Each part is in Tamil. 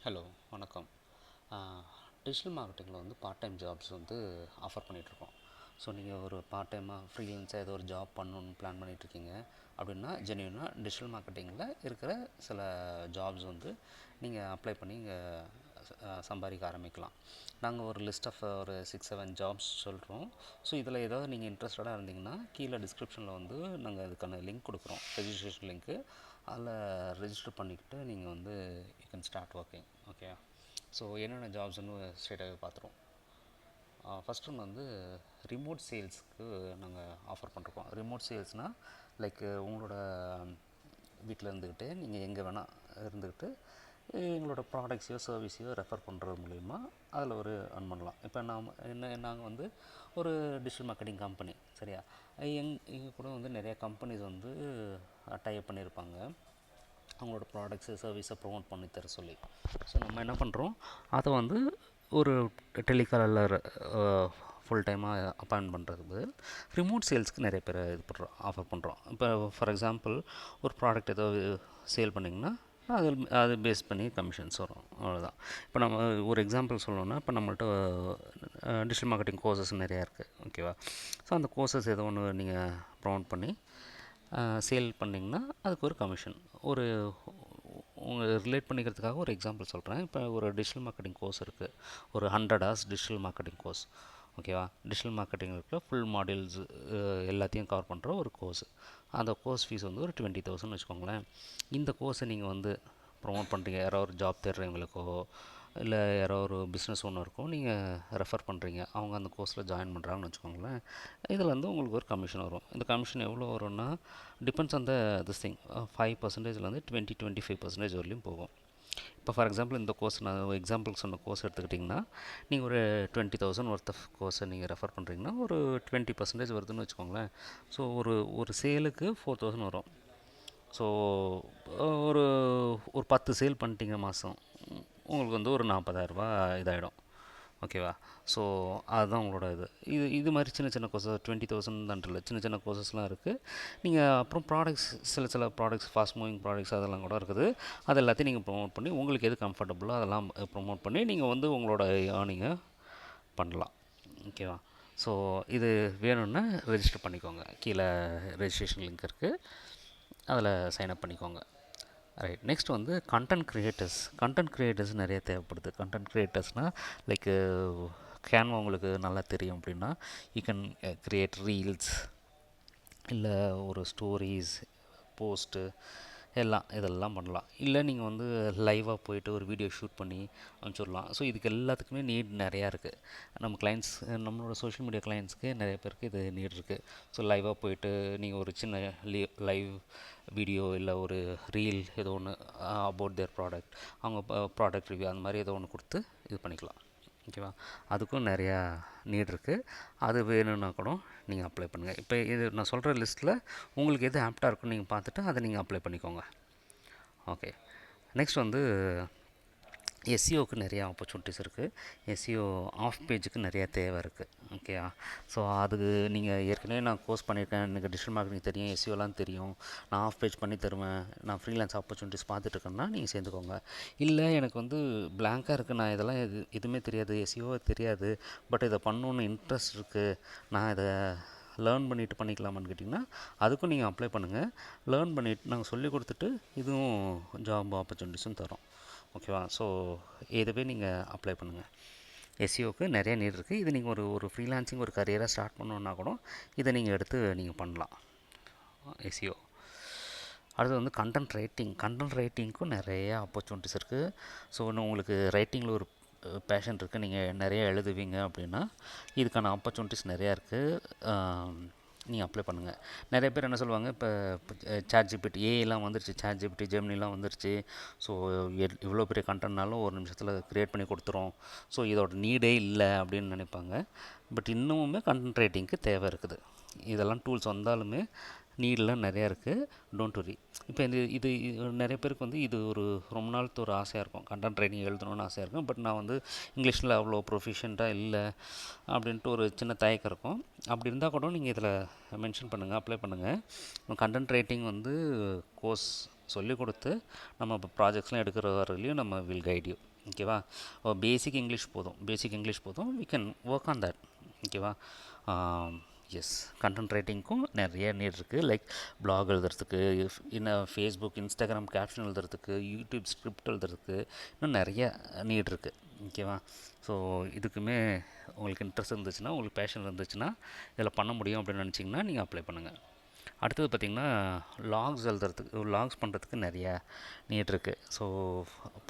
ஹலோ வணக்கம். டிஜிட்டல் மார்க்கெட்டிங்கில் வந்து பார்ட் டைம் ஜாப்ஸ் வந்து ஆஃபர் பண்ணிகிட்ருக்கோம். ஸோ நீங்கள் ஒரு பார்ட் டைமாக ஃப்ரீலான்ஸாக ஏதோ ஒரு ஜாப் பண்ணணுன்னு பிளான் பண்ணிகிட்ருக்கீங்க அப்படின்னா ஜென்யூனாக டிஜிட்டல் மார்க்கெட்டிங்கில் இருக்கிற சில ஜாப்ஸ் வந்து நீங்கள் அப்ளை பண்ணி இங்கே சம்பாதிக்க ஆரம்பிக்கலாம். நாங்கள் ஒரு லிஸ்ட் ஆஃப் ஒரு 6-7 ஜாப்ஸ் சொல்கிறோம். ஸோ இதில் ஏதாவது நீங்கள் இன்ட்ரெஸ்டடாக இருந்தீங்கன்னா கீழே டிஸ்கிரிப்ஷனில் வந்து நாங்கள் அதுக்கான லிங்க் கொடுக்குறோம், ரெஜிஸ்ட்ரேஷன் லிங்க்கு. அதில் ரெஜிஸ்டர் பண்ணிக்கிட்டு நீங்கள் வந்து you can start working. Okay. So என்னென்ன ஜாப்ஸ்னு ஸ்ட்ரெயிட்டாகவே பார்த்துருவோம். ஃபஸ்ட் ஒன்று வந்து ரிமோட் சேல்ஸ்க்கு நாங்கள் ஆஃபர் பண்ணுறோம். ரிமோட் சேல்ஸ்னால் லைக் உங்களோட வீட்டில் இருந்துக்கிட்டே நீங்கள் எங்கே வேணால் இருந்துக்கிட்டு எங்களோட ப்ராடக்ட்ஸையோ சர்வீஸையோ ரெஃபர் பண்ணுறது மூலிமா அதில் ஒரு earn பண்ணலாம். இப்போ நாங்கள் வந்து ஒரு டிஜிட்டல் மார்க்கெட்டிங் கம்பெனி, சரியா? எங்கள் கூட வந்து நிறையா கம்பெனிஸ் வந்து டைப் பண்ணியிருப்பாங்க அவங்களோட ப்ராடக்ட்ஸு சர்வீஸை ப்ரொமோட் பண்ணி தர சொல்லி. ஸோ நம்ம என்ன பண்ணுறோம், அதை வந்து ஒரு டெலிகாலர் ஃபுல் டைமாக அப்பாயின்ட் பண்ணுறது ரிமோட் சேல்ஸ்க்கு நிறைய பேர் இது பண்ணுறோம், ஆஃபர் பண்ணுறோம். இப்போ ஃபார் எக்ஸாம்பிள் ஒரு ப்ராடக்ட் ஏதோ சேல் பண்ணிங்கன்னா அது பேஸ் பண்ணி கமிஷன்ஸ் வரும், அவ்வளோதான். இப்போ நம்ம ஒரு எக்ஸாம்பிள் சொல்லணுன்னா, இப்போ நம்மள்ட்ட டிஜிட்டல் மார்க்கெட்டிங் கோர்சஸ் நிறையா இருக்குது, ஓகேவா? ஸோ அந்த கோர்சஸ் ஏதோ ஒன்று நீங்கள் ப்ரொமோட் பண்ணி சேல் பண்ணிங்கன்னா அதுக்கு ஒரு கமிஷன். ஒரு உங்களை ரிலேட் பண்ணிக்கிறதுக்காக ஒரு எக்ஸாம்பிள் சொல்கிறேன். இப்போ ஒரு டிஜிட்டல் மார்க்கெட்டிங் கோர்ஸ் இருக்குது, ஒரு 100 hours டிஜிட்டல் மார்க்கெட்டிங் கோர்ஸ், ஓகேவா? டிஜிட்டல் மார்க்கெட்டிங் இருக்கிற ஃபுல் மாடியூல்ஸ் எல்லாத்தையும் கவர் பண்ணுற ஒரு கோர்ஸ். அந்த கோர்ஸ் ஃபீஸ் வந்து ஒரு 20,000 வச்சுக்கோங்களேன். இந்த கோர்ஸை நீங்கள் வந்து ப்ரொமோட் பண்ணுறீங்க, யாரோ ஒரு ஜாப் தேடுறவங்களுக்கோ இல்லை யாரோ ஒரு பிஸ்னஸ் ஒன்று இருக்கும், நீங்கள் ரெஃபர் பண்ணுறீங்க, அவங்க அந்த கோர்ஸில் ஜாயின் பண்ணுறாங்கன்னு வச்சுக்கோங்களேன். இதில் வந்து உங்களுக்கு ஒரு கமிஷன் வரும். இந்த கமிஷன் எவ்வளோ வரும்னா depends on the this thing. 5%லேருந்து 20-25% வரலையும் போகும். இப்போ ஃபார் எக்ஸாம்பிள் இந்த கோர்ஸ் நான் எக்ஸாம்பிள் சொன்ன கோர்ஸ் எடுத்துக்கிட்டிங்கன்னா, நீங்கள் ஒரு 20,000 ஒர்த் ஆஃப் கோர்ஸை நீங்கள் ரெஃபர் பண்ணுறீங்கன்னா ஒரு 20% வருதுன்னு வச்சுக்கோங்களேன். ஸோ ஒரு சேலுக்கு 4,000 வரும். ஸோ ஒரு ஒரு 10 சேல் பண்ணிட்டீங்க மாதம், உங்களுக்கு வந்து ஒரு 40,000 இதாகிடும், ஓகேவா? ஸோ அதுதான் உங்களோட இது மாதிரி சின்ன சின்ன கோர்சஸ் 20,000 சின்ன சின்ன கோர்சஸ்லாம் இருக்குது. நீங்கள் அப்புறம் ப்ராடக்ட்ஸ், சில ப்ராடக்ட்ஸ், ஃபாஸ்ட் மூவிங் ப்ராடக்ட்ஸ் அதெல்லாம் கூட இருக்குது. அது எல்லாத்தையும் நீங்கள் ப்ரொமோட் பண்ணி உங்களுக்கு எது கம்ஃபர்டபுளோ அதெல்லாம் ப்ரொமோட் பண்ணி நீங்கள் வந்து உங்களோட ஏர்னிங்கை பண்ணலாம், ஓகேவா? ஸோ இது வேணும்னா ரெஜிஸ்டர் பண்ணிக்கோங்க. கீழே ரெஜிஸ்ட்ரேஷன் லிங்க் இருக்குது, அதில் சைன்அப் பண்ணிக்கோங்க. ரைட். நெக்ஸ்ட் வந்து கண்டென்ட் க்ரியேட்டர்ஸ் நிறைய தேவைப்படுது. கண்டென்ட் க்ரியேட்டர்ஸ்னால் லைக் கேன்வா உங்களுக்கு நல்லா தெரியும் அப்படின்னா யூ கேன் க்ரியேட் ரீல்ஸ், இல்லை ஒரு ஸ்டோரிஸ், போஸ்ட்டு, இதெல்லாம் பண்ணலாம். இல்லை நீங்கள் வந்து லைவாக போயிட்டு ஒரு வீடியோ ஷூட் பண்ணி அனுப்பிச்சுடலாம். ஸோ இதுக்கு எல்லாத்துக்குமே நீட் நிறையா இருக்குது. நம்ம கிளைண்ட்ஸ், நம்மளோட சோஷியல் மீடியா கிளைண்ட்ஸ்க்கு நிறைய பேருக்கு இது நீட் இருக்குது. ஸோ லைவாக போயிட்டு நீங்கள் ஒரு சின்ன லைவ் வீடியோ இல்லை ஒரு ரீல் ஏதோ ஒன்று அபவுட் தேர் ப்ராடக்ட், அவங்க ப்ராடக்ட் ரிவ்யூ அந்த மாதிரி ஏதோ ஒன்று கொடுத்து இது பண்ணிக்கலாம், ஓகேவா? அதுக்கும் நிறையா நீட் இருக்குது. அது வேணும்னா கூட நீங்கள் அப்ளை பண்ணுங்கள். இப்போ இது நான் சொல்கிற லிஸ்ட்டில் உங்களுக்கு எது ஆப்டாக இருக்குன்னு நீங்கள் பார்த்துட்டு அதை நீங்கள் அப்ளை பண்ணிக்கோங்க. ஓகே. நெக்ஸ்ட் வந்து எஸ்சிஓக்கு நிறைய ஆப்பர்ச்சுனிட்டிஸ் இருக்குது. எஸ்சிஓ ஆஃப் பேஜுக்கு நிறையா தேவை இருக்குது, ஓகேவா? ஸோ அதுக்கு நீங்கள் ஏற்கனவே நான் கோர்ஸ் பண்ணியிருக்கேன், எனக்கு டிஜிட்டல் மார்க்கெட்டிங் தெரியும், எஸ்சிஓலாம் தெரியும், நான் ஆஃப் பேஜ் பண்ணி தருவேன், நான் ஃப்ரீலான்ஸ் ஆப்பர்ச்சுனிட்டிஸ் பார்த்துட்ருக்கேன்னா நீங்கள் சேர்ந்துக்கோங்க. இல்லை எனக்கு வந்து பிளாங்காக இருக்குது, நான் இதெல்லாம் எதுவுமே தெரியாது, எஸ்சிஓ தெரியாது, பட் இதை பண்ணணுன்னு இன்ட்ரெஸ்ட் இருக்குது, நான் இதை லேர்ன் பண்ணிவிட்டு பண்ணிக்கலாமான்னு கேட்டிங்கன்னா அதுக்கும் நீங்கள் அப்ளை பண்ணுங்கள். லேர்ன் பண்ணிவிட்டு நாங்கள் சொல்லிக் கொடுத்துட்டு இதுவும் ஜாப் ஆப்பர்ச்சுனிட்டிஸும் தரோம், ஓகேவா? ஸோ இதுவே நீங்கள் அப்ளை பண்ணுங்கள். எஸ்சிஓக்கு நிறைய நீட் இருக்குது. இது நீங்கள் ஒரு ஃப்ரீலான்சிங் ஒரு கரியராக ஸ்டார்ட் பண்ணணுன்னா கூட இதை நீங்கள் எடுத்து நீங்கள் பண்ணலாம், எஸ்சிஓ. அடுத்து வந்து கண்டென்ட் ரைட்டிங்க்கும் நிறைய ஆப்பர்ச்சுனிட்டிஸ் இருக்குது. ஸோ இன்னும் உங்களுக்கு ரைட்டிங்கில் ஒரு பேஷன் இருக்குது, நீங்கள் நிறைய எழுதுவீங்க அப்படின்னா இதுக்கான ஆப்பர்ச்சுனிட்டிஸ் நிறையா இருக்குது. நீங்கள் அப்ளை பண்ணுங்கள். நிறைய பேர் என்ன சொல்லுவாங்க, இப்போ சாட்ஜிபிடி ஏஐலாம் வந்துருச்சு, சாட்ஜிபிடி ஜெமினிலாம் வந்துருச்சு, ஸோ இவ்வளோ பெரிய கண்டென்ட்னாலும் ஒரு நிமிஷத்தில் க்ரியேட் பண்ணி கொடுத்துரும், ஸோ இதோட நீடே இல்லை அப்படின்னு நினைப்பாங்க. பட் இன்னமுமே கண்டென்ட் ரைட்டிங்க்கு தேவை இருக்குது. இதெல்லாம் டூல்ஸ் வந்தாலுமே நீடெலாம் நிறையா இருக்குது, டோன்ட் வரி. இப்போ இது நிறைய பேருக்கு வந்து இது ஒரு ரொம்ப நாளுக்கு ஒரு ஆசையாக இருக்கும், கண்டென்ட் ரைட்டிங் எழுதணும்னு ஆசையாக இருக்கும். பட் நான் வந்து இங்கிலீஷில் அவ்வளோ ப்ரொஃபிஷியண்ட்டாக இல்லை அப்படின்ட்டு ஒரு சின்ன தயக்கம் இருக்கும். அப்படி இருந்தால் கூட நீங்கள் இதில் மென்ஷன் பண்ணுங்கள், அப்ளை பண்ணுங்கள். கண்டென்ட் ரைட்டிங் வந்து கோர்ஸ் சொல்லிக் கொடுத்து நம்ம இப்போ ப்ராஜெக்ட்ஸ்லாம் எடுக்கிற வரலையும் நம்ம வில் கைட் யூ. ஓகேவா. பேசிக் இங்கிலீஷ் போதும், we can work on that. ஓகேவா. எஸ், கண்டென்ட் ரைட்டிங்க்கும் நிறைய நீட் இருக்குது. லைக் blog எழுதுறதுக்கு, ஃபேஸ்புக் இன்ஸ்டாகிராம் கேப்ஷன் எழுதுறதுக்கு, யூடியூப் ஸ்கிரிப்ட் எழுதுறதுக்கு இன்னும் நிறைய நீட் இருக்குது. ஓகேவா. ஸோ இதுக்குமே உங்களுக்கு இன்ட்ரெஸ்ட் இருந்துச்சுன்னா, உங்களுக்கு பேஷன் இருந்துச்சுன்னா, இதில் பண்ண முடியும் அப்படின்னு நினச்சிங்கன்னா நீங்கள் அப்ளை பண்ணுங்கள். அடுத்தது பார்த்திங்கன்னா, லாக்ஸ் பண்ணுறதுக்கு நிறைய நீட் இருக்குது. ஸோ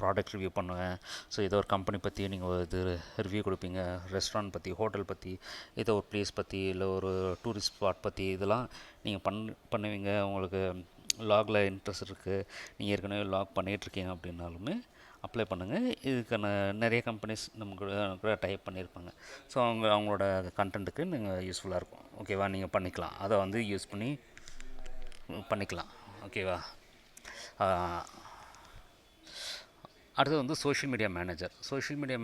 ப்ராடக்ட் ரிவ்யூ பண்ணுவேன். ஸோ ஏதோ ஒரு கம்பெனி பற்றி நீங்கள் இது ரிவ்யூ கொடுப்பீங்க, ரெஸ்டாரண்ட் பற்றி, ஹோட்டல் பற்றி, ஏதோ ஒரு ப்ளேஸ் பற்றி, இல்லை ஒரு டூரிஸ்ட் ஸ்பாட் பற்றி, இதெல்லாம் நீங்கள் பண்ணுவீங்க. உங்களுக்கு லாகில் இன்ட்ரெஸ்ட் இருக்குது, நீங்கள் ஏற்கனவே லாக் பண்ணிகிட்ருக்கீங்க அப்படின்னாலுமே அப்ளை பண்ணுங்கள். இதுக்கான நிறைய கம்பெனிஸ் கூட டைப் பண்ணியிருப்பாங்க. ஸோ அவங்களோட கண்டென்ட்டுக்கு நீங்கள் யூஸ்ஃபுல்லாக இருக்கும். ஓகேவா. நீங்கள் பண்ணிக்கலாம், அதை வந்து யூஸ் பண்ணிக்கலாம். ஓகேவா. அடுத்து வந்து சோஷியல் மீடியா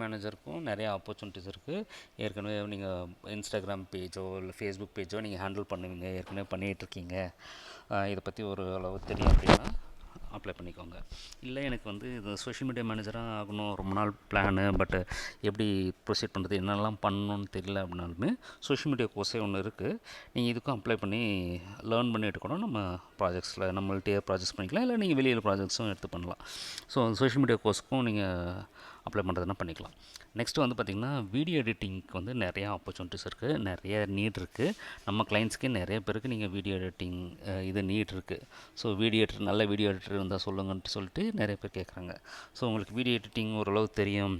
மேனேஜருக்கும் நிறைய ஆப்பர்ச்சுனிட்டிஸ் இருக்குது. ஏற்கனவே நீங்கள் இன்ஸ்டாகிராம் பேஜோ இல்லை ஃபேஸ்புக் பேஜோ நீங்கள் ஹேண்டில் பண்ணுவீங்க, ஏற்கனவே பண்ணிகிட்ருக்கீங்க, இதை பற்றி ஒரு அளவு தெரியும் அப்படின்னா அப்ளை பண்ணிக்கோங்க. இல்லை எனக்கு வந்து இது சோஷியல் மீடியா மேனேஜராக ஆகணும், ரொம்ப நாள் பிளானு, பட் எப்படி ப்ரொசீட் பண்ணுறது, என்னெல்லாம் பண்ணணும்னு தெரியல அப்படின்னாலுமே சோஷியல் மீடியா கோர்ஸே ஒன்று இருக்குது. நீங்கள் இதுக்கும் அப்ளை பண்ணி லேர்ன் பண்ணிட்டு கூட நம்ம ப்ராஜெக்ட்ஸில் நம்மள்கிட்டயே ப்ராஜெக்ட்ஸ் பண்ணிக்கலாம், இல்லை நீங்கள் வெளியில் ப்ராஜெக்ட்ஸும் எடுத்து பண்ணலாம். ஸோ சோஷியல் மீடியா கோர்ஸுக்கும் நீங்கள் அப்ளை பண்ணுறதுனா பண்ணிக்கலாம். நெக்ஸ்ட்டு வந்து பார்த்திங்கன்னா, வீடியோ எடிட்டிங்க்கு வந்து நிறையா ஆப்பர்ச்சுனிட்டிஸ் இருக்குது, நிறைய நீட் இருக்குது. நம்ம கிளைண்ட்ஸ்க்கே நிறைய பேருக்கு நீங்கள் வீடியோ எடிட்டிங் இது நீட் இருக்குது. ஸோ நல்ல வீடியோ எடிட்டர் இருந்தால் சொல்லுங்கன்ட்டு சொல்லிட்டு நிறைய பேர் கேட்குறாங்க. ஸோ உங்களுக்கு வீடியோ எடிட்டிங் ஓரளவு தெரியும்,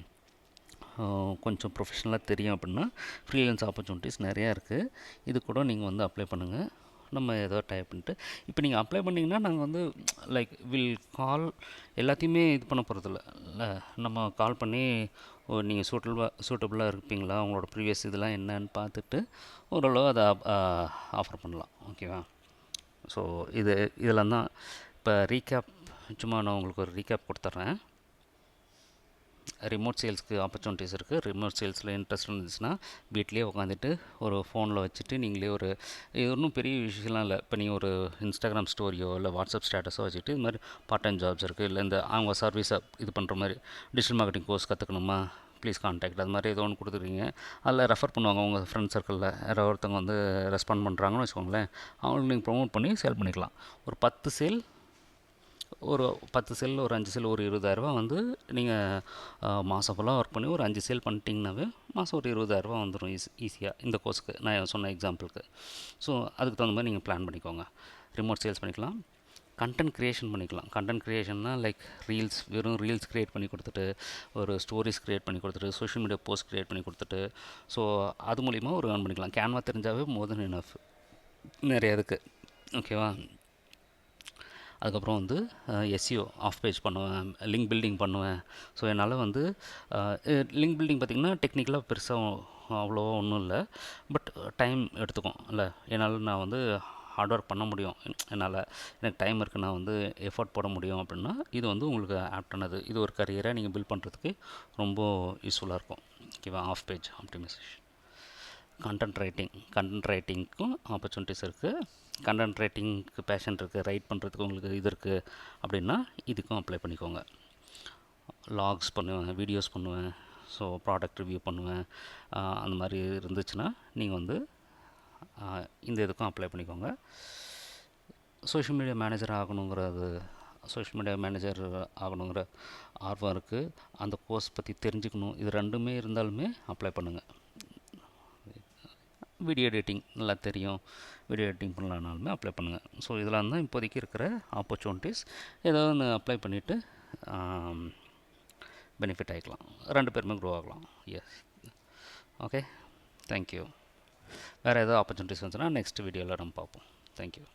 கொஞ்சம் ப்ரொஃபஷ்னலாக தெரியும் அப்படின்னா ஃப்ரீலான்ஸ் ஆப்பர்ச்சுனிட்டிஸ் நிறையா இருக்குது. இது கூட நீங்கள் வந்து அப்ளை பண்ணுங்கள். நம்ம ஏதோ டைப் பண்ணிட்டு இப்போ நீங்கள் அப்ளை பண்ணிங்கன்னா நாங்கள் வந்து லைக் கால் எல்லாத்தையுமே இது பண்ண போகிறதில்ல. இல்லை, நம்ம கால் பண்ணி நீங்கள் சூட்டபுளாக இருப்பீங்களா, உங்களோட ப்ரீவியஸ் இதெல்லாம் என்னன்னு பார்த்துட்டு ஓரளவு அதை ஆஃபர் பண்ணலாம். ஓகேவா. ஸோ இதெல்லாம் தான் இப்போ ரீகேப். சும்மா நான் உங்களுக்கு ஒரு ரீகேப் கொடுத்துட்றேன். ரிமோட் சேல்ஸ்க்கு ஆப்பர்ச்சுனிட்டிஸ் இருக்குது. ரிமோட் சேல்ஸில் இன்ட்ரெஸ்ட் இருந்துச்சுன்னா வீட்டிலே உட்காந்துட்டு ஒரு ஃபோனில் வச்சுட்டு நீங்களே இது ஒன்றும் பெரிய விஷயம்லாம் இல்லை. இப்போ நீங்கள் ஒரு இன்ஸ்டாகிராம் ஸ்டோரியோ இல்லை வாட்ஸ்அப் ஸ்டேட்டஸோ வச்சுட்டு இது மாதிரி பார்ட் டைம் ஜாப்ஸ் இருக்குது. இல்லை அவங்க சர்வீஸை இது பண்ணுற மாதிரி டிஜிட்டல் மார்க்கெட்டிங் கோர்ஸ் கற்றுக்கணுமா, ப்ளீஸ் கான்டாக்ட், அது மாதிரி ஏதோ ஒன்று கொடுத்துருக்கீங்க. அதில் ரெஃபர் பண்ணுவாங்க உங்கள் ஃப்ரெண்ட் சர்க்கிளில் யாரோ ஒருத்தவங்க வந்து ரெஸ்பாண்ட் பண்ணுறாங்கன்னு வச்சுக்கோங்களேன். அவங்களுக்கு நீங்கள் ப்ரொமோட் பண்ணி சேல் பண்ணிக்கலாம். ஒரு 10 சேல், ஒரு 5 சேல், ஒரு 20,000 வந்து நீங்கள் மாதம் ஃபுல்லாக ஒர்க் பண்ணி ஒரு 5 சேல் பண்ணிட்டீங்கன்னாவே மாதம் ஒரு 20,000 வந்துடும் ஈஸியாக இந்த கோர்ஸுக்கு நான் சொன்ன எக்ஸாம்பிளுக்கு. ஸோ அதுக்கு தகுந்த மாதிரி நீங்கள் பிளான் பண்ணிக்கோங்க. ரிமோட் சேல்ஸ் பண்ணிக்கலாம். கண்டென்ட் க்ரியேஷன் பண்ணிக்கலாம். கண்டென்ட் க்ரியேஷன்னா லைக் வெறும் ரீல்ஸ் க்ரியேட் பண்ணி கொடுத்துட்டு, ஒரு ஸ்டோரிஸ் க்ரியேட் பண்ணி கொடுத்துட்டு, சோஷியல் மீடியா போஸ்ட் க்ரியேட் பண்ணி கொடுத்துட்டு, ஸோ அது மூலிமா ஒரு ஏர்ன் பண்ணிக்கலாம். கேன்வா தெரிஞ்சாவே மோர் தென் எனஃப் நிறைய இருக்குது. ஓகேவா. அதுக்கப்புறம் வந்து எஸ்இஓ ஆஃப் பேஜ் பண்ணுவேன், லிங்க் பில்டிங் பண்ணுவேன். ஸோ என்னால் வந்து லிங்க் பில்டிங் பார்த்திங்கன்னா டெக்னிக்கலாக பெருசாக அவ்வளோவா ஒன்றும் இல்லை, பட் டைம் எடுத்துக்கும். இல்லை, நான் வந்து ஹார்ட் ஒர்க் பண்ண முடியும். எனக்கு டைம் இருக்குது, நான் வந்து எஃபர்ட் போட முடியும் அப்படின்னா இது வந்து உங்களுக்கு ஆப்டானது. இது ஒரு கரியரை நீங்கள் பில்ட் பண்ணுறதுக்கு ரொம்ப யூஸ்ஃபுல்லாக இருக்கும். ஓகேவா. Off page optimisation. கண்டென்ட் ரைட்டிங்க்கும் ஆப்பர்ச்சுனிட்டிஸ் இருக்குது. கண்டென்ட் ரைட்டிங்க்கு பேஷன் இருக்குது, ரைட் பண்ணுறதுக்கு உங்களுக்கு இது இருக்குது அப்படின்னா இதுக்கும் அப்ளை பண்ணிக்கோங்க. லாக்ஸ் பண்ணுவேன், வீடியோஸ் பண்ணுவேன், ஸோ ப்ராடக்ட் ரிவ்யூ பண்ணுவேன். அந்த மாதிரி இருந்துச்சுன்னா நீங்கள் வந்து இந்த இதுக்கும் அப்ளை பண்ணிக்கோங்க. சோஷியல் மீடியா மேனேஜர் ஆகணுங்கிற ஆர்வம் இருக்குது, அந்த கோர்ஸ் பற்றி தெரிஞ்சுக்கணும், இது ரெண்டுமே இருந்தாலுமே அப்ளை பண்ணுங்கள். வீடியோ எடிட்டிங் நல்லா தெரியும், வீடியோ எடிட்டிங் பண்ணலான்னாலுமே அப்ளை பண்ணுங்கள். ஸோ இதெல்லாம் தான் இப்போதைக்கு இருக்கிற ஆப்பர்ச்சுனிட்டிஸ். ஏதோ ஒன்று அப்ளை பண்ணிவிட்டு பெனிஃபிட் ஆகிக்கலாம், 2 பேருமே க்ரோ ஆகலாம். எஸ். Okay, thank you. வேறு ஏதோ ஆப்பர்ச்சுனிட்டிஸ் வந்துச்சுன்னா நெக்ஸ்ட் வீடியோவில் நம்ம பார்ப்போம். தேங்க்யூ.